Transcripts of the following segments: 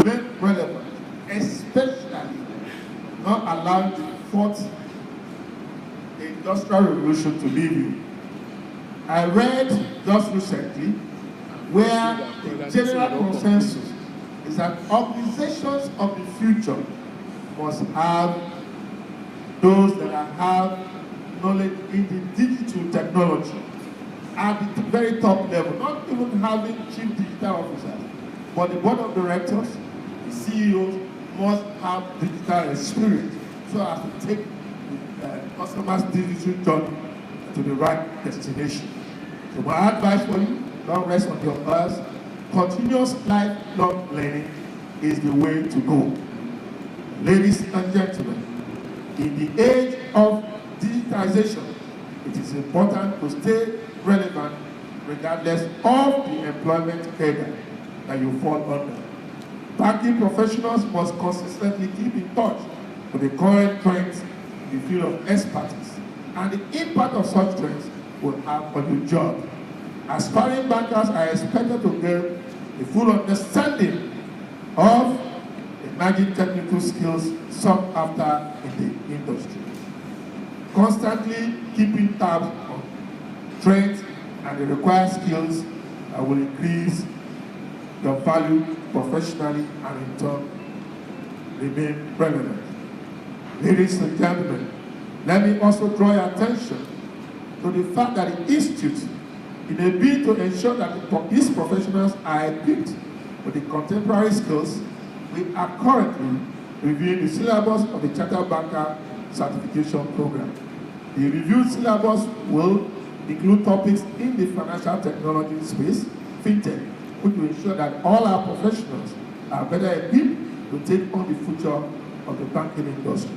remain relevant, especially not allowing the fourth industrial revolution to leave you. I read just recently where the general consensus is that organizations of the future must have those that have knowledge in the digital technology at the very top level, not even having chief digital officers, but the board of directors, the CEOs must have digital experience so as to take the customers' digital journey to the right destination. So my advice for you, don't rest on your laurels. Continuous lifelong learning is the way to go. Ladies and gentlemen, in the age of digitization, it is important to stay relevant regardless of the employment cadre that you fall under. Banking professionals must consistently keep in touch with the current trends in the field of expertise and the impact of such trends will have on your job. Aspiring bankers are expected to gain a full understanding of emerging technical skills sought after in the industry. Constantly keeping tabs on trends and the required skills that will increase your value professionally and in turn remain relevant. Ladies and gentlemen, let me also draw your attention to the fact that the Institute, in a bid to ensure that its professionals are equipped with the contemporary skills, we are currently reviewing the syllabus of the Chartered Banker Certification Program. The reviewed syllabus will include topics in the financial technology space, fintech, which will ensure that all our professionals are better equipped to take on the future of the banking industry.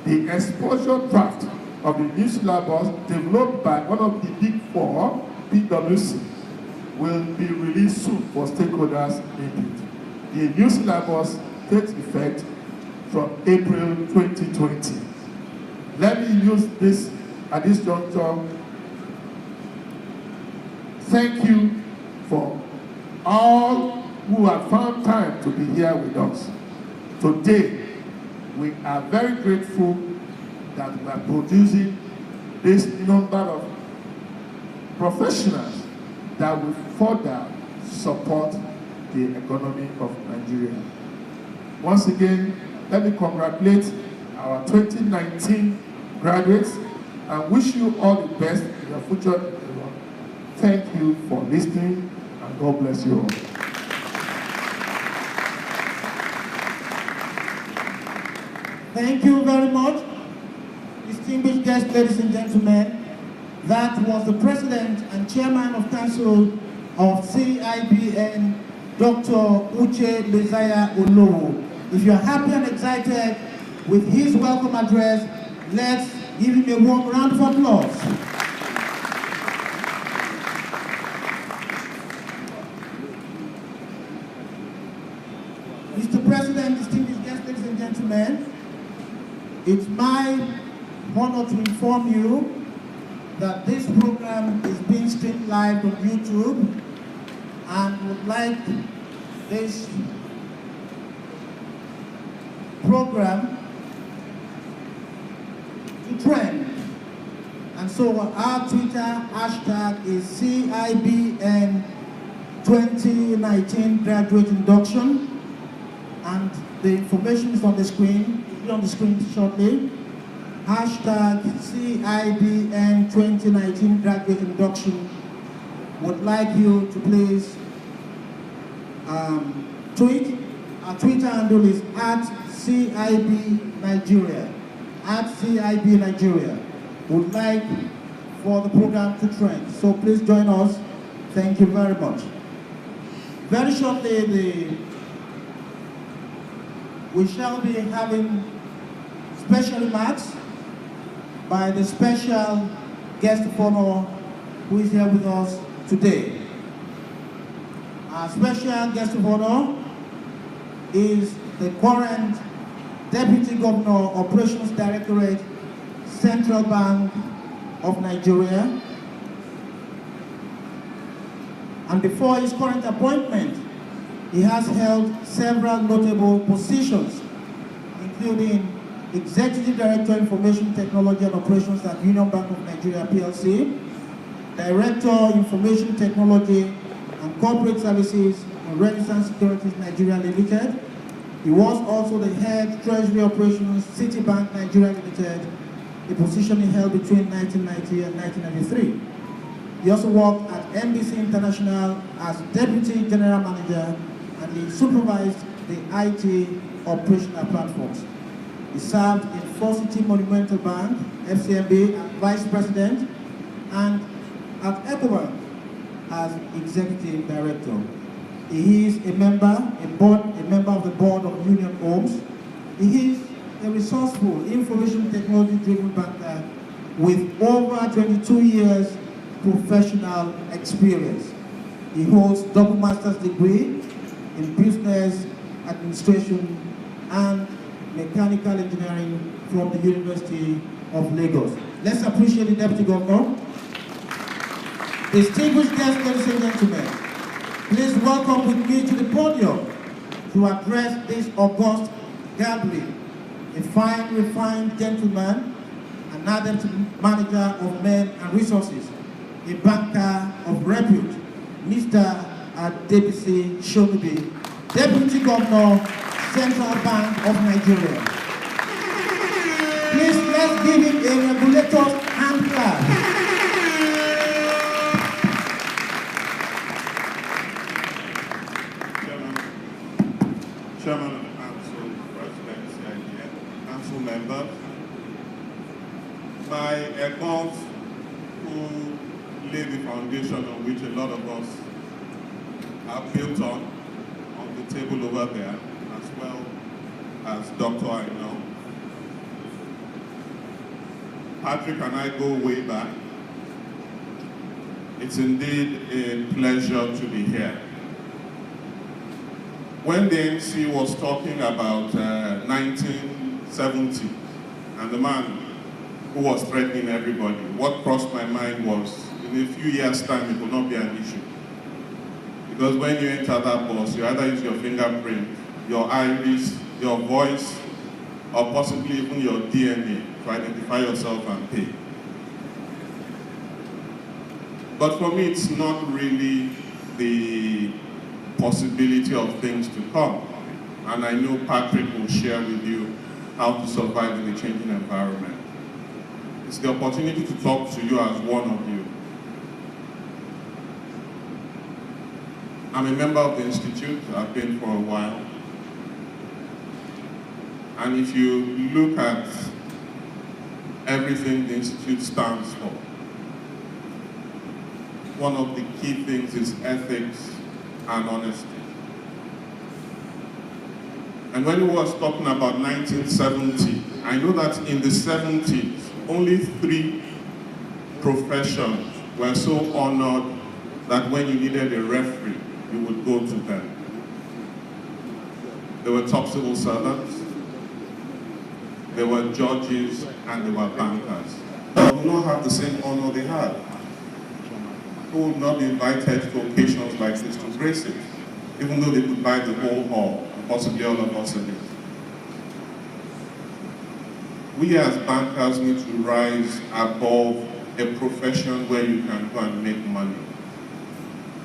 The exposure draft of the new syllabus developed by one of the Big Four, PwC, will be released soon for stakeholders input. The new syllabus takes effect from April 2020. Let me use this at this juncture. Thank you for all who have found time to be here with us. Today, we are very grateful that we are producing this number of professionals that will further support the economy of Nigeria. Once again, let me congratulate our 2019 graduates and wish you all the best in your future. Thank you for listening and God bless you all. Thank you very much. Distinguished guests, ladies and gentlemen, that was the President and Chairman of Council of CIBN, Dr. Uche Messiah Olowo. If you're happy and excited with his welcome address, let's give him a warm round of applause. Mr. President, distinguished guests, ladies and gentlemen, it's my honor to inform you that this program is being streamed live on YouTube and would like this program to trend. And so our Twitter hashtag is CIBN 2019 Graduate Induction, and the information is on the screen. It'll be on the screen shortly. Hashtag CIBN 2019 Graduate Induction. Would like you to please tweet. Our Twitter handle is @CIB Nigeria. @CIB Nigeria. Would like for the program to trend. So please join us. Thank you very much. Very shortly, we shall be having special remarks by the special guest of honor who is here with us today. Our special guest of honor is the current Deputy Governor, Operations Directorate, Central Bank of Nigeria. And before his current appointment, He has held several notable positions, including Executive Director, Information Technology and Operations at Union Bank of Nigeria PLC, Director, Information Technology and Corporate Services on Renaissance Securities Nigeria Limited. He was also the Head Treasury Operations Citibank Nigeria Limited, a position he held between 1990 and 1993. He also worked at NBC International as Deputy General Manager, and he supervised the IT operational platforms. He served in Four City Monumental Bank, FCMB, as Vice President, and at EcoBank as Executive Director. He is a member of the board of Union Homes. He is a resourceful, information technology-driven banker with over 22 years professional experience. He holds double master's degree in business administration and mechanical engineering from the University of Lagos. Let's appreciate the Deputy Governor. Distinguished guests, ladies and gentlemen, please welcome with me to the podium to address this august gathering a fine, refined gentleman, an adept manager of men and resources, a banker of repute, Mr. Adebisi Shonubi, Deputy Governor, Central Bank of Nigeria. Please, let's give him a regulator's hand clap. Chairman of the Council, President, CIDN, Council members, my accounts who lay the foundation on which a lot of us are built on the table over there, as well as Dr. I know. Patrick and I go way back. It's indeed a pleasure to be here. When the MC was talking about 1970 and the man who was threatening everybody, what crossed my mind was, in a few years' time, it will not be an issue. Because when you enter that bus, you either use your fingerprint, your iris, your voice, or possibly even your DNA to identify yourself and pay. But for me, it's not really the possibility of things to come. And I know Patrick will share with you how to survive in a changing environment. It's the opportunity to talk to you as one of you. I'm a member of the Institute. I've been for a while. And if you look at everything the Institute stands for, one of the key things is ethics and honesty. And when he was talking about 1970, I know that in the 70s, only 3 professions were so honored that when you needed a referee, you would go to them. There were top civil servants, there were judges, and there were bankers. They do not have the same honor they had. Who would not be invited to occasions like this to grace it, even though they could buy the whole hall, and possibly all of us in it. We as bankers need to rise above a profession where you can go and make money,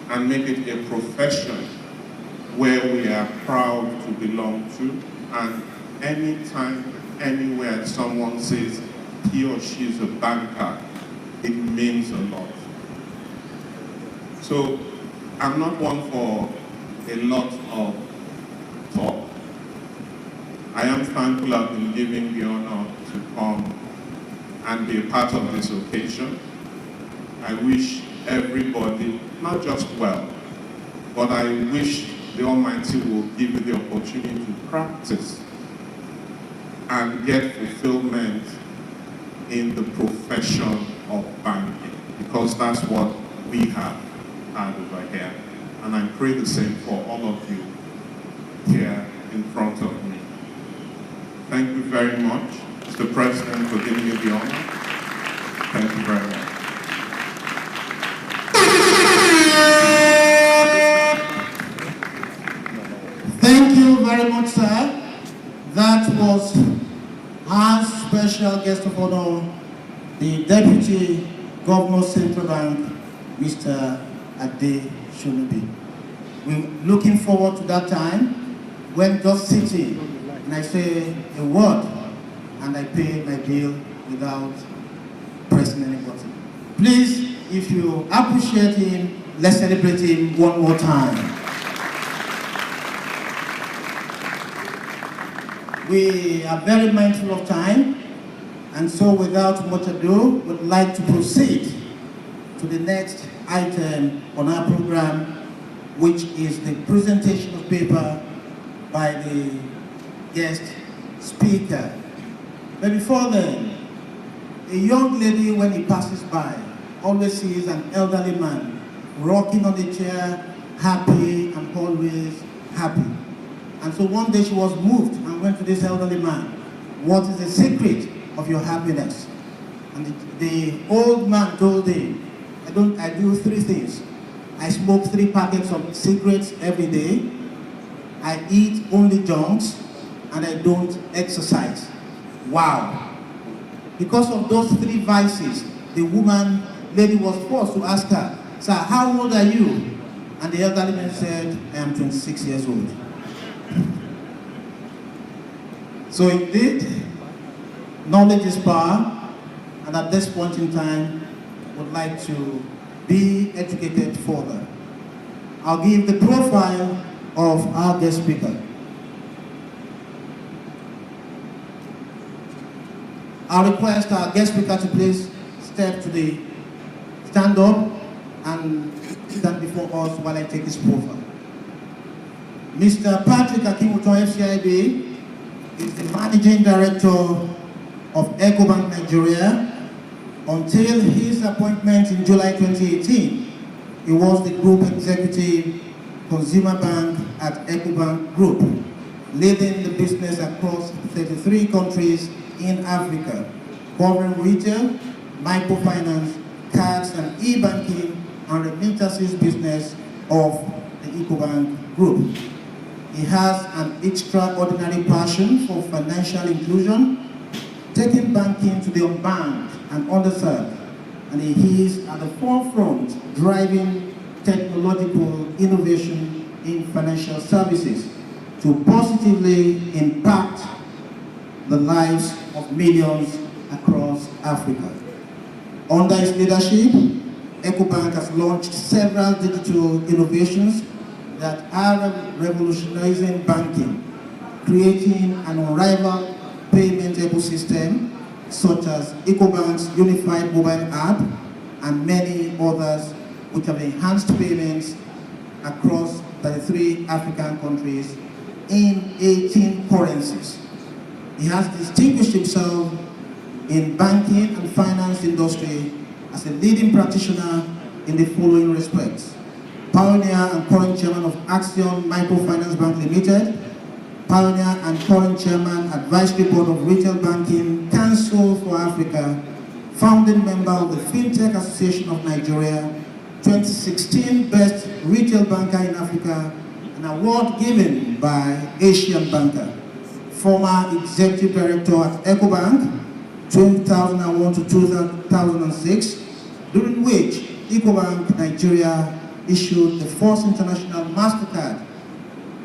and make it a profession where we are proud to belong to, and anytime, anywhere someone says he or she is a banker, it means a lot. So I'm not one for a lot of talk. I am thankful I've been given the honor to come and be a part of this occasion. I wish everybody, not just well, but I wish the Almighty will give you the opportunity to practice and get fulfillment in the profession of banking, because that's what we have over here. And I pray the same for all of you here in front of me. Thank you very much, Mr. President, for giving me the honor. Thank you very much. very much, sir. That was our special guest of honor, the Deputy Governor Central Bank, Mr. Ade Shonubi. We're looking forward to that time when just sitting and I say a word and I pay my bill without pressing any button. Please, if you appreciate him, let's celebrate him one more time. We are very mindful of time, and so without much ado, we'd like to proceed to the next item on our program, which is the presentation of paper by the guest speaker. But before then, a young lady, when he passes by, always sees an elderly man rocking on the chair, happy and always happy. And so one day she was moved and went to this elderly man. What is the secret of your happiness? And the old man told him, I do three things. I smoke 3 packets of cigarettes every day. I eat only junks, and I don't exercise. Wow. Because of those 3 vices, the lady was forced to ask her, sir, how old are you? And the elderly man said, I am 26 years old. So indeed, knowledge is power, and at this point in time, would like to be educated further. I'll give the profile of our guest speaker. I'll request our guest speaker to please stand up and stand before us while I take his profile. Mr. Patrick Akimuto, FCIB, is the Managing Director of EcoBank Nigeria. Until his appointment in July 2018, he was the Group Executive Consumer Bank at EcoBank Group, leading the business across 33 countries in Africa, covering retail, microfinance, cards and e-banking and remittances business of the EcoBank Group. He has an extraordinary passion for financial inclusion, taking banking to the unbanked and underserved, and he is at the forefront driving technological innovation in financial services to positively impact the lives of millions across Africa. Under his leadership, EcoBank has launched several digital innovations that are revolutionizing banking, creating an unrivaled payment ecosystem such as EcoBank's unified mobile app and many others which have enhanced payments across 33 African countries in 18 currencies. He has distinguished himself in banking and finance industry as a leading practitioner in the following respects: pioneer and current chairman of Action Microfinance Bank Limited, pioneer and current chairman, Advisory Board of Retail Banking Council for Africa, founding member of the FinTech Association of Nigeria, 2016 Best Retail Banker in Africa, an award given by Asian Banker, former Executive Director at EcoBank, 2001 to 2006, during which EcoBank Nigeria issued the first international MasterCard,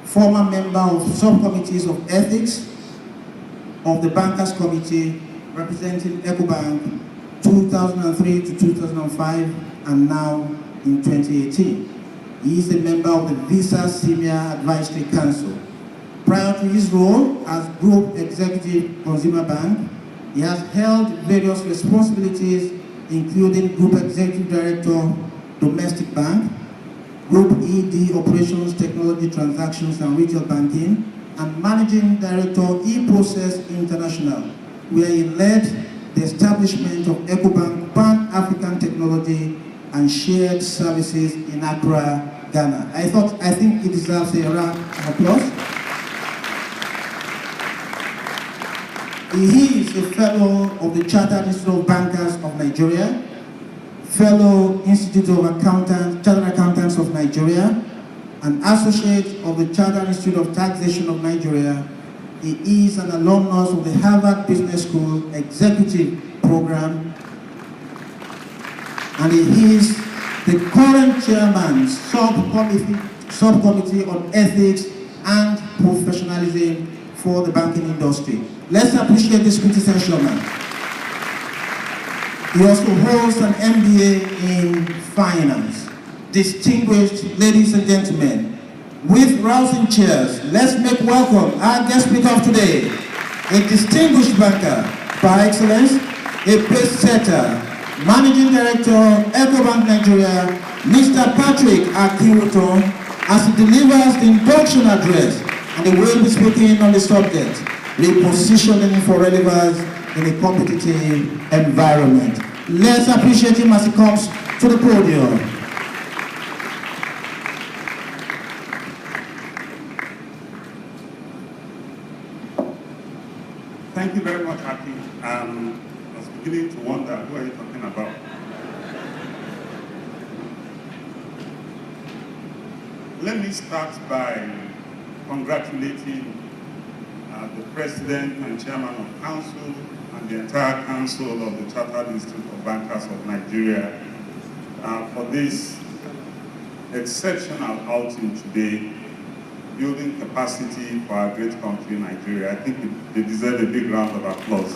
former member of subcommittees of ethics of the Bankers Committee representing EcoBank 2003 to 2005 and now in 2018. He is a member of the Visa Senior Advisory Council. Prior to his role as Group Executive Consumer Bank, he has held various responsibilities including Group Executive Director, Domestic Bank, Group ED Operations, Technology, Transactions and Retail Banking, and Managing Director, eProcess International, where he led the establishment of EcoBank Pan-African Technology and Shared Services in Accra, Ghana. I think it deserves a round of applause. He is a fellow of the Chartered Institute of Bankers of Nigeria, fellow Institute of Chartered Accountants of Nigeria, an associate of the Chartered Institute of Taxation of Nigeria. He is an alumnus of the Harvard Business School Executive Program, and he is the current chairman, subcommittee on ethics and professionalism for the banking industry. Let's appreciate this quintessential man. He also holds an MBA in finance. Distinguished ladies and gentlemen, with rousing cheers, let's make welcome our guest speaker of today, a distinguished banker par excellence, a pace setter, Managing Director, Ecobank Nigeria, Mr. Patrick Akiwoton, as he delivers the induction address, and he will be speaking on the subject, repositioning for relevance in a competitive environment. Let's appreciate him as he comes to the podium. Thank you very much, Aki. I was beginning to wonder, who are you talking about? Let me start by congratulating the President and Chairman of Council and the entire Council of the Chartered Institute of Bankers of Nigeria for this exceptional outing today, building capacity for our great country, Nigeria. I think they deserve a big round of applause.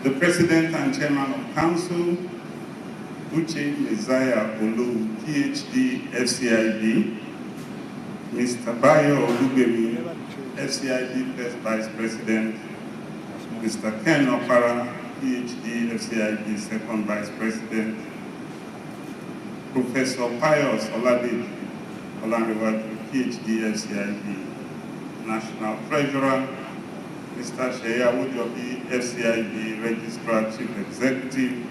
The President and Chairman of Council, Uche Messiah Olu, PhD, FCIB, Mr. Bayo Olubemi, FCIB First Vice President, Mr. Ken Opara, PhD, FCIB Second Vice President, Professor Pius Oladeji Olanrewaju, PhD, FCIB National Treasurer, Mr. Sheya Wojobi, FCIB Registrar Chief Executive,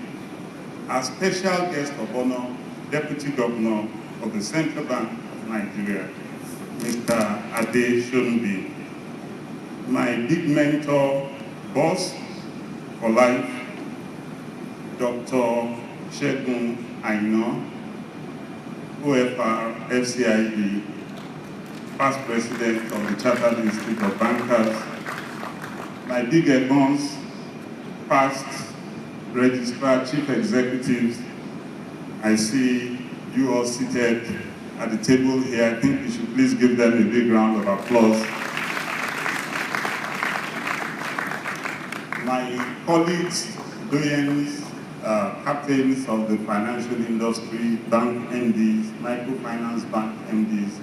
our special guest of honor, Deputy Governor of the Central Bank of Nigeria, Mr. Ade Shonbi, my big mentor, boss for life, Dr. Shegun Aino, OFR, FCIB, past President of the Chartered Institute of Bankers, my big advance, past Registrar Chief Executives. I see you all seated at the table here. I think we should please give them a big round of applause. My colleagues, doyens, captains of the financial industry, bank MDs, microfinance bank MDs,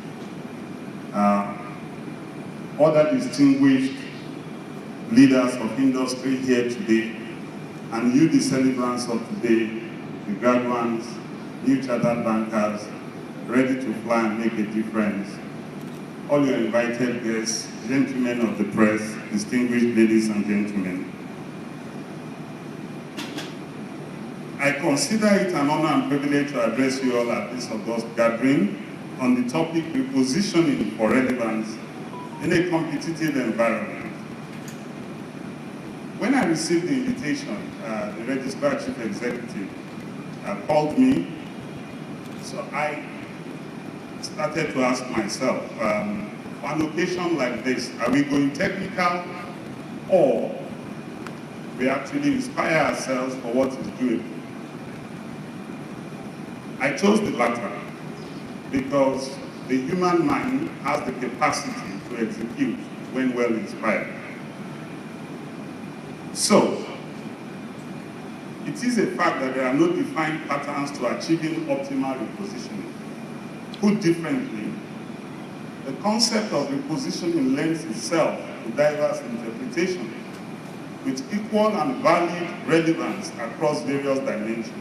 other distinguished leaders of industry here today, and you, the celebrants of today, the graduates, new chartered bankers, ready to fly and make a difference. All your invited guests, gentlemen of the press, distinguished ladies and gentlemen. I consider it an honor and privilege to address you all at this august gathering on the topic repositioning for relevance in a competitive environment. When I received the invitation, the Registrar Chief Executive called me, so I started to ask myself, on an occasion like this, are we going technical, or we actually inspire ourselves for what is doable? I chose the latter because the human mind has the capacity to execute when well inspired. So, it is a fact that there are no defined patterns to achieving optimal repositioning. Put differently, the concept of repositioning lends itself to diverse interpretation with equal and valid relevance across various dimensions.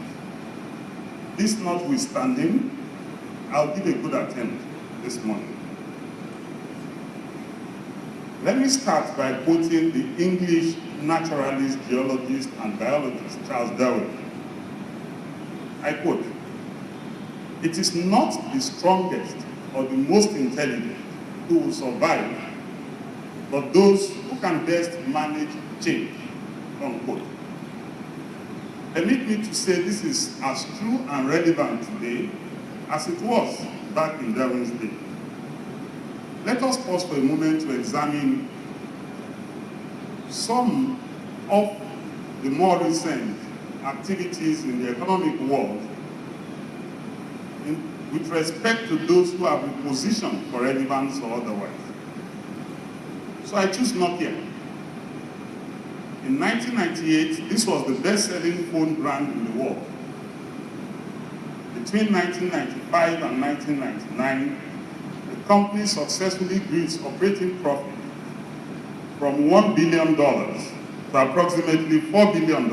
This notwithstanding, I'll give a good attempt this morning. Let me start by quoting the English naturalist, geologist, and biologist Charles Darwin. I quote, "It is not the strongest or the most intelligent who will survive, but those who can best manage change," unquote. permit me to say this is as true and relevant today as it was back in Darwin's day. Let us pause for a moment to examine some of the more recent activities in the economic world with respect to those who have been positioned for relevance or otherwise. So I choose Nokia. In 1998, this was the best-selling phone brand in the world. Between 1995 and 1999, the company successfully grew its operating profit from $1 billion to approximately $4 billion.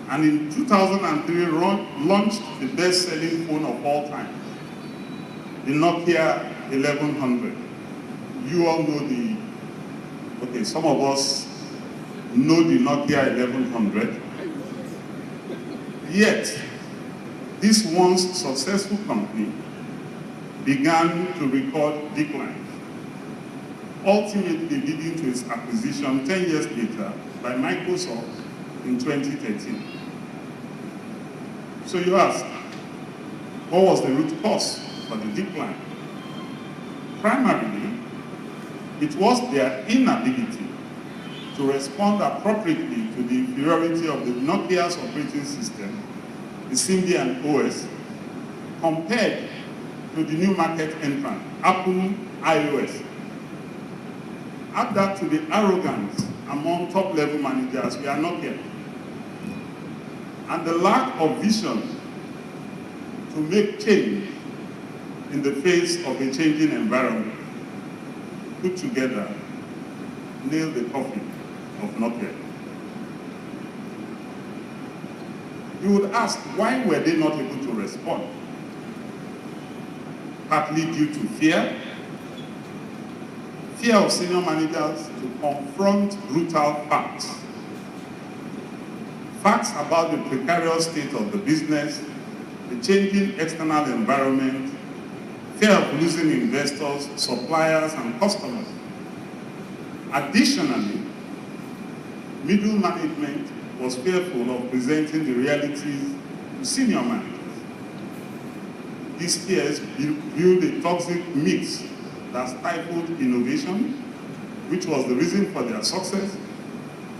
And in 2003, launched the best-selling phone of all time, the Nokia 1100. You all know okay, some of us know the Nokia 1100. Yet, this once successful company began to record decline, ultimately leading to its acquisition 10 years later by Microsoft in 2013. So you ask, what was the root cause for the decline? Primarily, it was their inability to respond appropriately to the inferiority of the Nokia's operating system, the Symbian OS, compared to the new market entrant, Apple iOS. Add that to the arrogance among top-level managers, we are Nokia, and the lack of vision to make change in the face of a changing environment, put together, nailed the coffin of Nokia. You would ask, why were they not able to respond? Partly due to fear of senior managers to confront brutal facts. Facts about the precarious state of the business, the changing external environment, fear of losing investors, suppliers, and customers. Additionally, middle management was fearful of presenting the realities to senior managers. These fears built a toxic mix that stifled innovation, which was the reason for their success,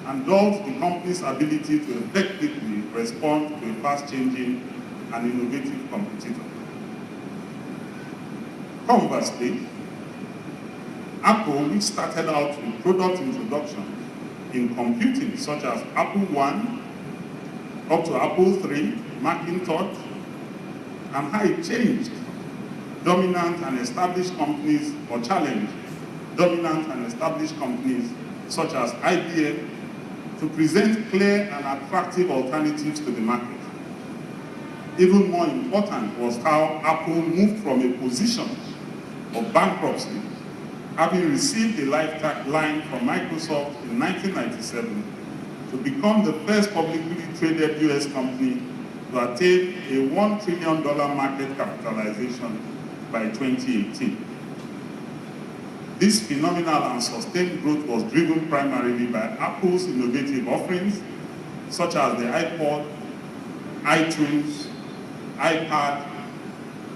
and dulled the company's ability to effectively respond to a fast-changing and innovative competitor. Conversely, Apple, which started out with product introduction in computing, such as Apple I, up to Apple III, Macintosh, and how it changed dominant and established companies, or challenged dominant and established companies, such as IBM, to present clear and attractive alternatives to the market. Even more important was how Apple moved from a position of bankruptcy, having received a lifeline from Microsoft in 1997, to become the first publicly traded US company to attain a $1 trillion market capitalization by 2018. This phenomenal and sustained growth was driven primarily by Apple's innovative offerings, such as the iPod, iTunes, iPad,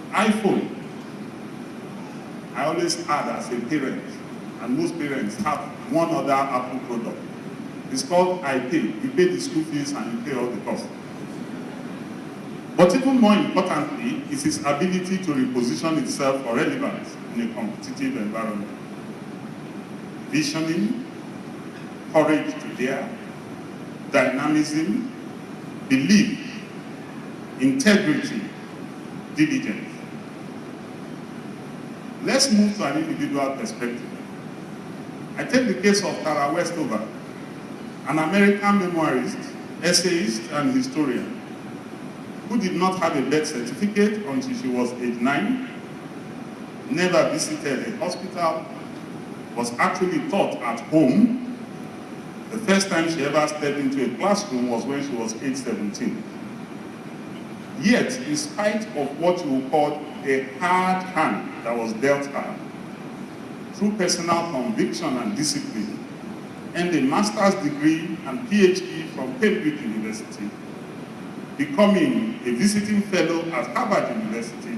iPhone. I always add as a parent, and most parents have one other Apple product. It's called iPay. You pay the school fees and you pay all the costs. But even more importantly is its ability to reposition itself for relevance in a competitive environment. Visioning, courage to dare, dynamism, belief, integrity, diligence. Let's move to an individual perspective. I take the case of Tara Westover, an American memoirist, essayist, and historian, who did not have a birth certificate until she was age 9, never visited a hospital, was actually taught at home. The first time she ever stepped into a classroom was when she was age 17. Yet, in spite of what you would call a hard hand that was dealt her, through personal conviction and discipline, earned a master's degree and PhD from Cambridge University, becoming a visiting fellow at Harvard University,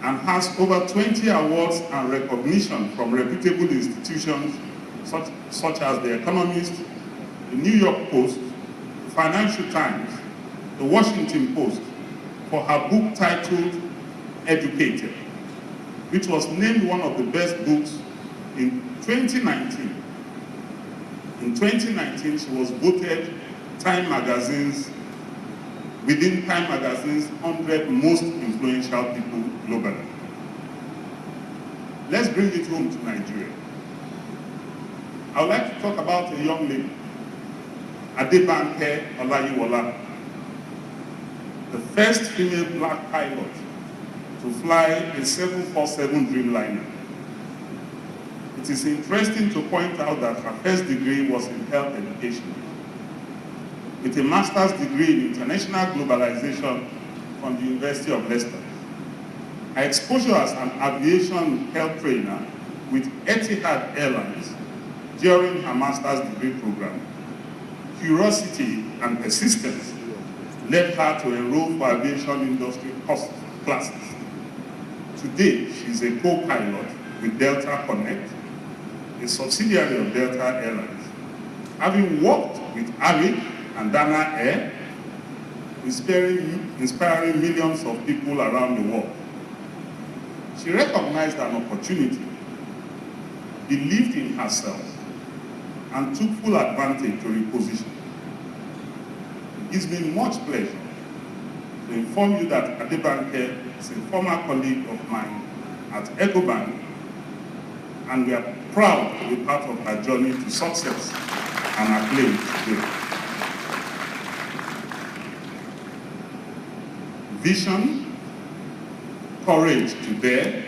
and has over 20 awards and recognition from reputable institutions such as The Economist, the New York Post, the Financial Times, the Washington Post, for her book titled Educated, which was named one of the best books in 2019. In 2019, she was voted within Time Magazine's 100 most influential people globally. Let's bring it home to Nigeria. I would like to talk about a young lady, Adebanke Olayiwola, the first female black pilot to fly a 747 Dreamliner. It is interesting to point out that her first degree was in health education, with a master's degree in international globalization from the University of Leicester. Her exposure as an aviation health trainer with Etihad Airlines during her master's degree program, curiosity and persistence led her to enroll for aviation industry classes. Today, she is a co-pilot with Delta Connect, a subsidiary of Delta Airlines, having worked with Arik and Dana Air, inspiring millions of people around the world. She recognized an opportunity, believed in herself, and took full advantage to reposition. It gives me much pleasure to inform you that Adebanke is a former colleague of mine at Ecobank, and we are proud to be part of her journey to success and acclaim today. Vision, courage to dare,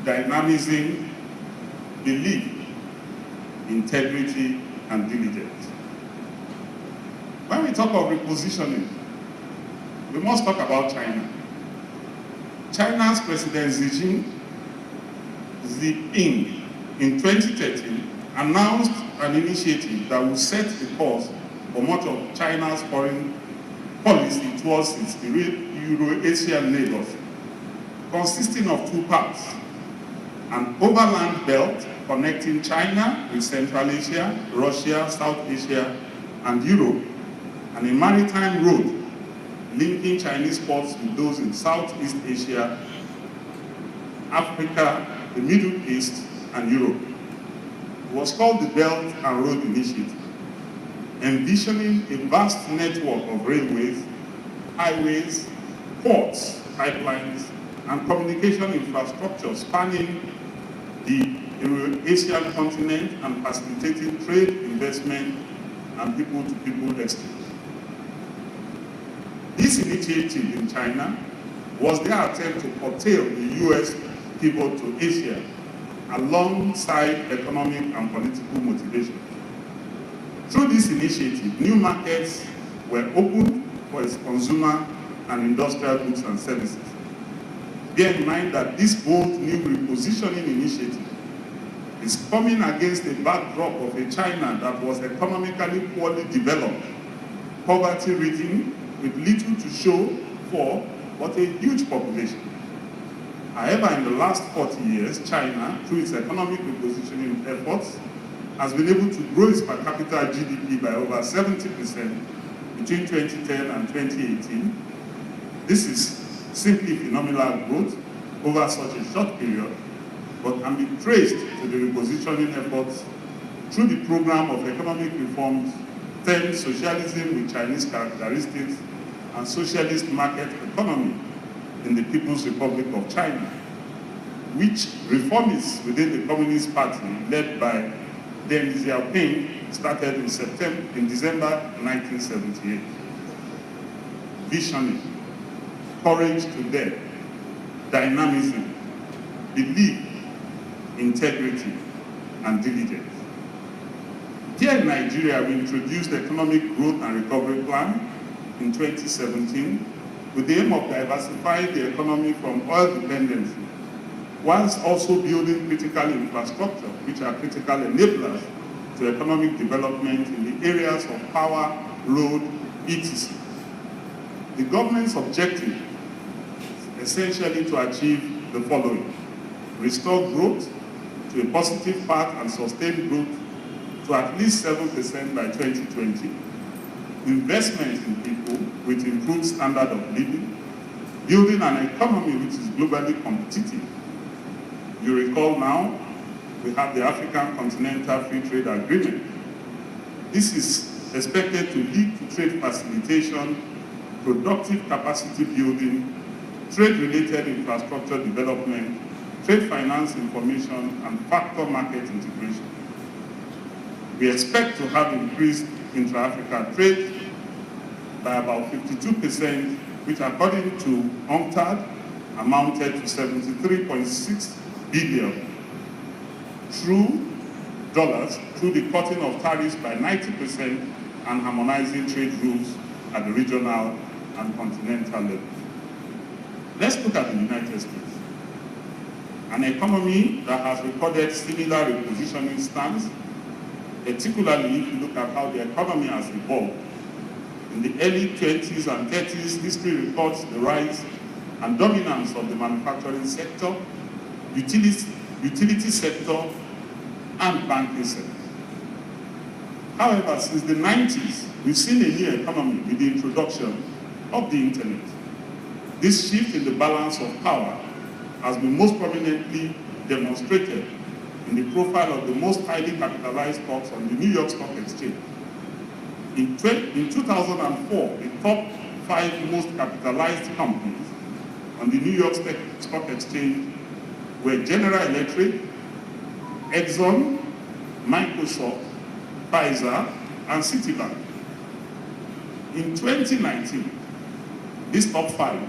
dynamism, belief, integrity, and diligence. When we talk of repositioning, we must talk about China. China's President Xi Jinping in 2013 announced an initiative that will set the course for much of China's foreign policy towards its Euro-Asian neighbors, consisting of two parts: an overland belt connecting China with Central Asia, Russia, South Asia, and Europe, and a maritime road linking Chinese ports with those in Southeast Asia, Africa, the Middle East, and Europe. It was called the Belt and Road Initiative, envisioning a vast network of railways, highways, ports, pipelines, and communication infrastructure spanning the Euro-Asian continent and facilitating trade, investment, and people-to-people exchange. This initiative in China was their attempt to curtail the U.S. pivot to Asia alongside economic and political motivations. Through this initiative, new markets were opened for its consumer and industrial goods and services. Bear in mind that this bold new repositioning initiative is coming against a backdrop of a China that was economically poorly developed, poverty-ridden, with little to show for but a huge population. However, in the last 40 years, China, through its economic repositioning efforts, has been able to grow its per capita GDP by over 70% between 2010 and 2018. This is simply phenomenal growth over such a short period, but can be traced to the repositioning efforts through the program of economic reforms termed socialism with Chinese characteristics and socialist market economy in the People's Republic of China, which reformists within the Communist Party led by Deng Xiaoping started in December 1978. Visioning, courage to dare, dynamism, belief, integrity, and diligence. Here in Nigeria, we introduced the Economic Growth and Recovery Plan in 2017 with the aim of diversifying the economy from oil dependency, whilst also building critical infrastructure, which are critical enablers to economic development in the areas of power, road, etc. The government's objective is essentially to achieve the following: restore growth to a positive path and sustain growth to at least 7% by 2020, investment in people with improved standard of living, building an economy which is globally competitive. You recall now, we have the African Continental Free Trade Agreement. This is expected to lead to trade facilitation, productive capacity building, trade-related infrastructure development, trade finance information, and factor market integration. We expect to have increased intra-African trade by about 52%, which according to UNCTAD amounted to 73.6 billion through the cutting of tariffs by 90% and harmonizing trade rules at the regional and continental level. Let's look at the United States, an economy that has recorded similar repositioning stance, particularly if you look at how the economy has evolved. In the early 20s and 30s, history records the rise and dominance of the manufacturing sector, utility sector, and banking sector. However, since the 90s, we've seen a new economy with the introduction of the internet. This shift in the balance of power has been most prominently demonstrated in the profile of the most highly capitalized stocks on the New York Stock Exchange. In 2004, the top 5 most capitalized companies on the New York Stock Exchange were General Electric, Exxon, Microsoft, Pfizer, and Citibank. In 2019, these top 5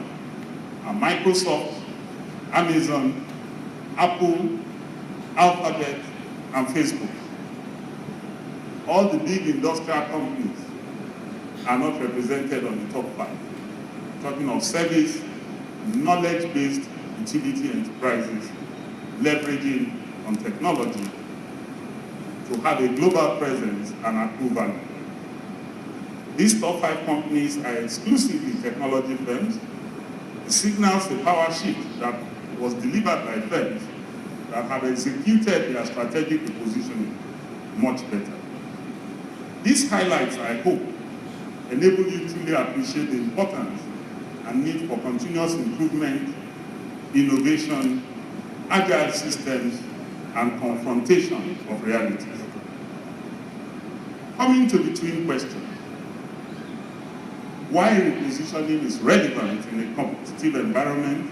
are Microsoft, Amazon, Apple, Alphabet, and Facebook. All the big industrial companies are not represented on the top 5. Talking of service, knowledge-based utility enterprises leveraging on technology to have a global presence and accrue value. These top 5 companies are exclusively technology firms. It signals the power shift that was delivered by firms that have executed their strategic positioning much better. These highlights, I hope, enable you to truly appreciate the importance and need for continuous improvement, innovation, agile systems, and confrontation of realities. Coming to the twin question: why repositioning is relevant in a competitive environment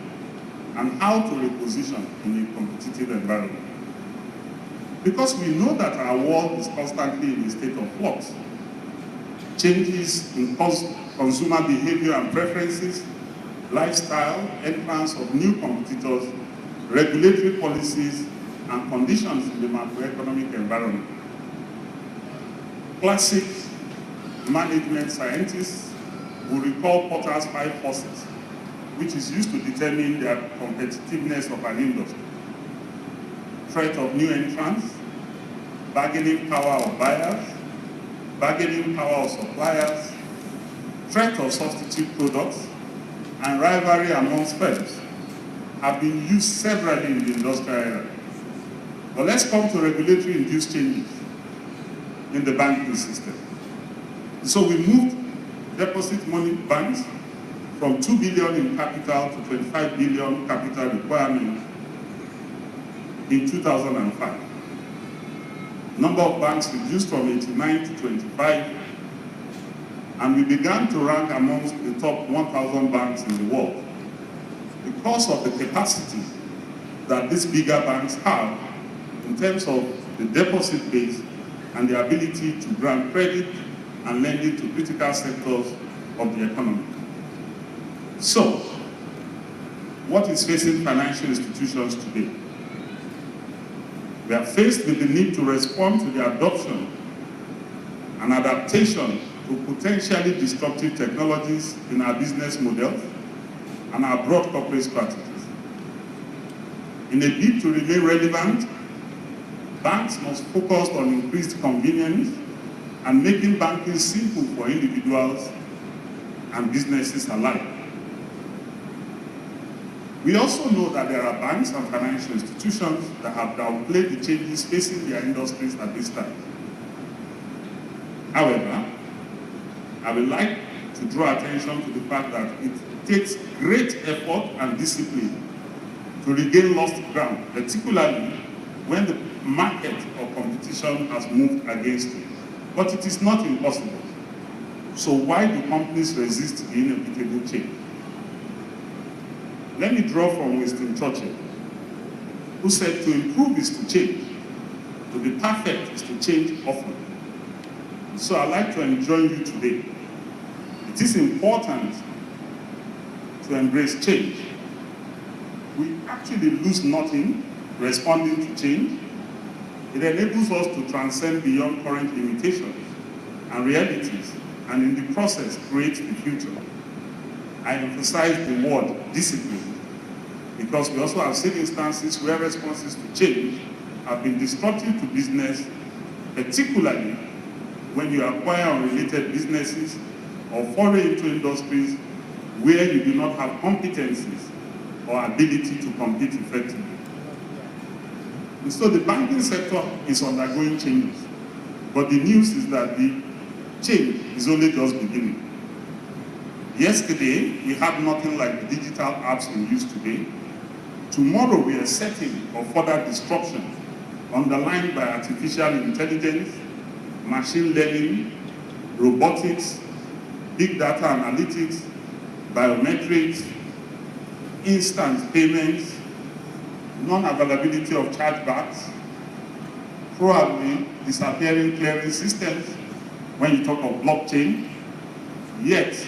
and how to reposition in a competitive environment. Because we know that our world is constantly in a state of flux. Changes in consumer behavior and preferences, lifestyle, entrance of new competitors, regulatory policies, and conditions in the macroeconomic environment. Classic management scientists will recall Porter's 5 forces, which is used to determine the competitiveness of an industry. Threat of new entrants, bargaining power of buyers, bargaining power of suppliers, threat of substitute products, and rivalry amongst firms have been used severally in the industrial era. But let's come to regulatory-induced changes in the banking system. So we moved deposit money banks from 2 billion in capital to 25 billion capital requirement in 2005. Number of banks reduced from 89 to 25, and we began to rank amongst the top 1,000 banks in the world because of the capacity that these bigger banks have in terms of the deposit base and the ability to grant credit and lending to critical sectors of the economy. So, what is facing financial institutions today? We are faced with the need to respond to the adoption and adaptation to potentially disruptive technologies in our business models and our broad corporate strategies. In a bid to remain relevant, banks must focus on increased convenience and making banking simple for individuals and businesses alike. We also know that there are banks and financial institutions that have downplayed the changes facing their industries at this time. However, I would like to draw attention to the fact that it takes great effort and discipline to regain lost ground, particularly when the market or competition has moved against it. But it is not impossible. So why do companies resist the inevitable change? Let me draw from Winston Churchill, who said to improve is to change, to be perfect is to change often. So I'd like to enjoin you today. It is important to embrace change. We actually lose nothing responding to change. It enables us to transcend beyond current limitations and realities, and in the process, create the future. I emphasize the word discipline, because we also have seen instances where responses to change have been destructive to business, particularly when you acquire unrelated businesses or foray into industries where you do not have competencies or ability to compete effectively. And so the banking sector is undergoing changes, but the news is that the change is only just beginning. Yesterday, we had nothing like the digital apps we use today. Tomorrow, we are setting for further disruption underlined by artificial intelligence, machine learning, robotics, big data analytics, biometrics, instant payments, non-availability of chargebacks, probably disappearing clearing systems when you talk of blockchain. Yet,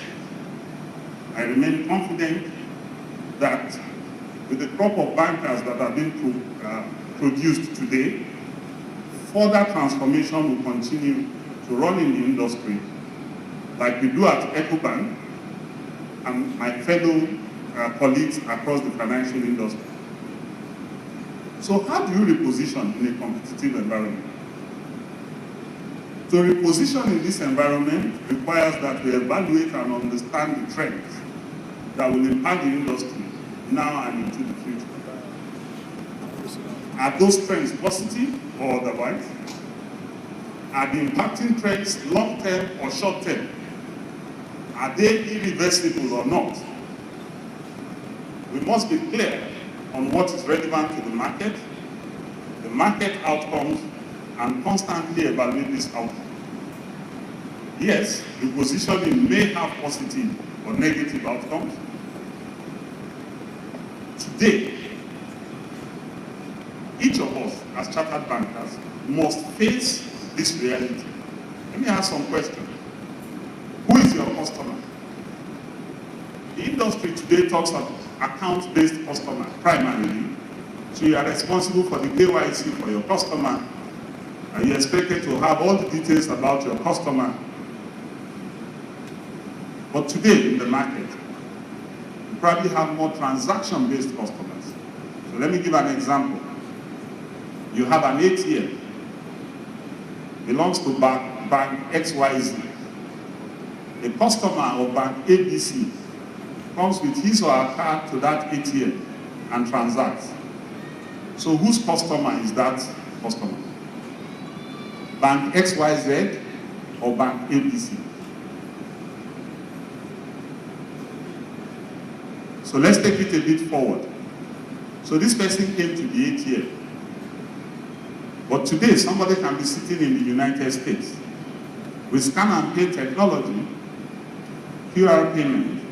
I remain confident that with the crop of bankers that are being produced today, further transformation will continue to run in the industry, like we do at EcoBank and my fellow colleagues across the financial industry. So how do you reposition in a competitive environment? To reposition in this environment requires that we evaluate and understand the trends that will impact the industry now and into the future. Are those trends positive or otherwise? Are the impacting trends long-term or short-term? Are they irreversible or not? We must be clear on what is relevant to the market outcomes, and constantly evaluate this outcome. Yes, repositioning may have positive or negative outcomes. Today, each of us as chartered bankers must face this reality. Let me ask some questions. Who is your customer? The industry today talks about account-based customer primarily. So you are responsible for the KYC for your customer, and you're expected to have all the details about your customer. But today in the market, you probably have more transaction-based customers. So let me give an example. You have an ATM, belongs to bank XYZ. A customer of bank ABC comes with his or her card to that ATM and transacts. So whose customer is that customer? Bank XYZ or Bank ABC? So let's take it a bit forward. So this person came to the ATM. But today, somebody can be sitting in the United States with scan and pay technology, QR payment,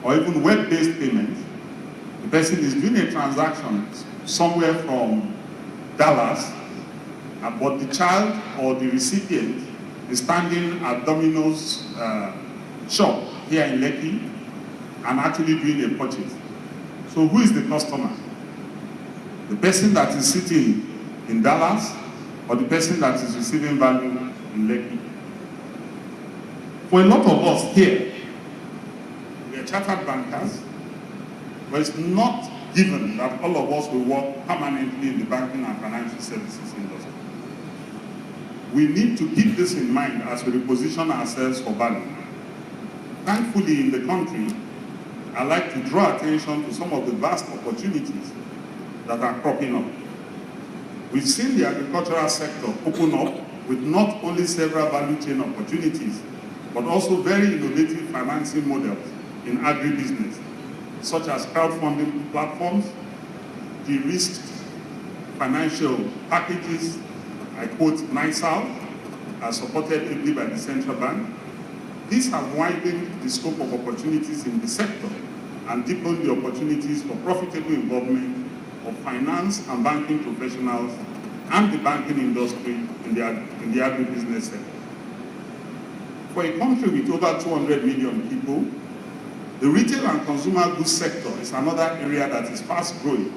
or even web-based payment. The person is doing a transaction somewhere from Dallas, but the child or the recipient is standing at Domino's shop here in Lekki and actually doing a purchase. So who is the customer? The person that is sitting in Dallas or the person that is receiving value in Lekki? For a lot of us here, we are chartered bankers, but it's not given that all of us will work permanently in the banking and financial services industry. We need to keep this in mind as we reposition ourselves for value. Thankfully, in the country, I like to draw attention to some of the vast opportunities that are cropping up. We've seen the agricultural sector open up with not only several value chain opportunities, but also very innovative financing models in agribusiness, such as crowdfunding platforms, de-risked financial packages, I quote, NISAL, as supported ably by the central bank. These have widened the scope of opportunities in the sector and deepened the opportunities for profitable involvement of finance and banking professionals and the banking industry in the agribusiness sector. For a country with over 200 million people, the retail and consumer goods sector is another area that is fast growing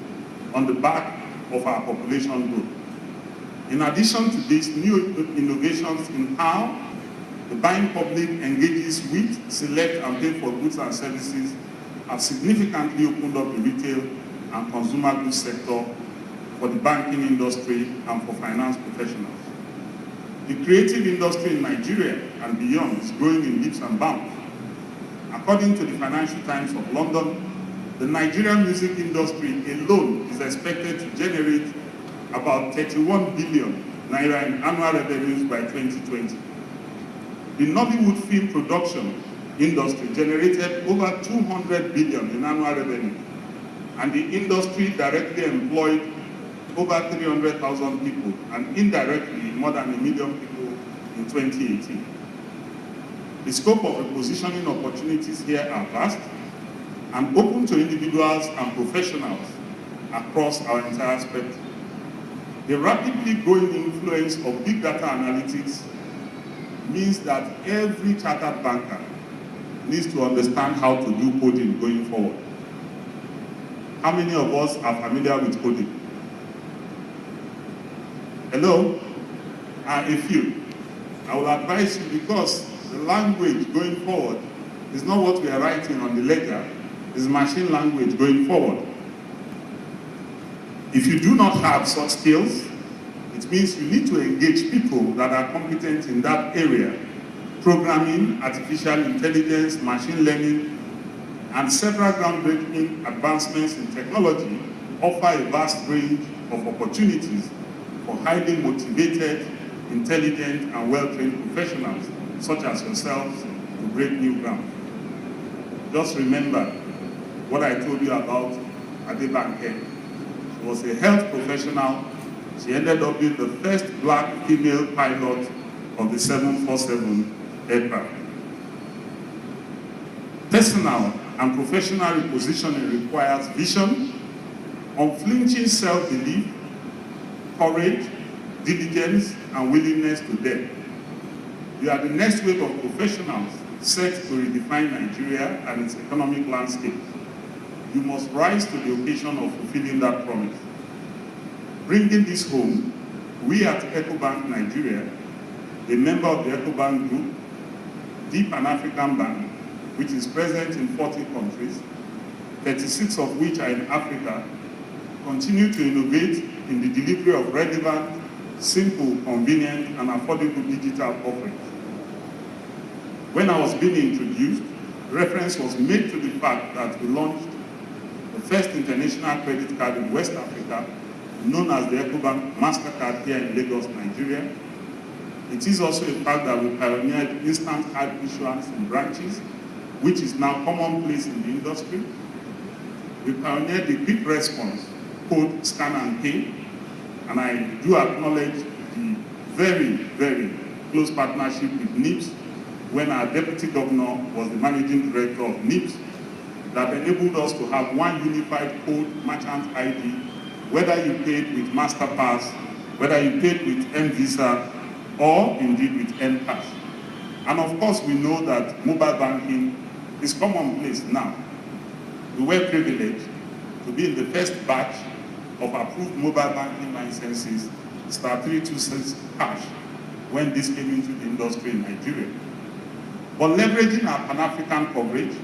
on the back of our population growth. In addition to these new innovations in how the buying public engages with, select, and pay for goods and services have significantly opened up the retail and consumer goods sector for the banking industry and for finance professionals. The creative industry in Nigeria and beyond is growing in leaps and bounds. According to the Financial Times of London, the Nigerian music industry alone is expected to generate about 31 billion naira in annual revenues by 2020. The Nollywood film production industry generated over 200 billion in annual revenue, and the industry directly employed over 300,000 people and indirectly more than 1 million people in 2018. The scope of repositioning opportunities here are vast and open to individuals and professionals across our entire spectrum. The rapidly growing influence of big data analytics means that every chartered banker needs to understand how to do coding going forward. How many of us are familiar with coding? Hello? A few. I will advise you, because the language going forward is not what we are writing on the ledger, it's machine language going forward. If you do not have such skills, it means you need to engage people that are competent in that area. Programming, artificial intelligence, machine learning, and several groundbreaking advancements in technology offer a vast range of opportunities for highly motivated, intelligent, and well-trained professionals, such as yourselves, to break new ground. Just remember what I told you about Adebanke. She was a health professional. She ended up being the first black female pilot of the 747 aircraft. Personal and professional repositioning requires vision, unflinching self-belief, courage, diligence, and willingness to dare. You are the next wave of professionals set to redefine Nigeria and its economic landscape. You must rise to the occasion of fulfilling that promise. Bringing this home, we at EcoBank Nigeria, a member of the EcoBank Group, the Pan-African Bank, which is present in 40 countries, 36 of which are in Africa, continue to innovate in the delivery of relevant, simple, convenient, and affordable digital offerings. When I was being introduced, reference was made to the fact that we launched the first international credit card in West Africa, known as the EcoBank MasterCard here in Lagos, Nigeria. It is also a fact that we pioneered instant card issuance in branches, which is now commonplace in the industry. We pioneered the quick response code scan and pay, and I do acknowledge the very, very close partnership with NIPS when our deputy governor was the managing director of NIPS, that enabled us to have one unified code merchant ID, whether you paid with MasterPass, whether you paid with M-Visa, or indeed with M-Pass. And of course, we know that mobile banking is commonplace now. We were privileged to be in the first batch of approved mobile banking licenses, *326# when this came into the industry in Nigeria. But leveraging our Pan-African coverage,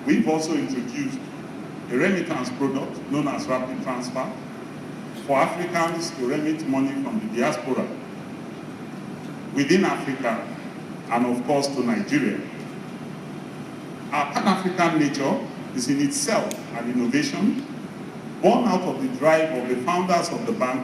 we've also introduced a remittance product known as Rapid Transfer for Africans to remit money from the diaspora. within Africa, and of course to Nigeria. Our Pan-African nature is in itself an innovation born out of the drive of the founders of the bank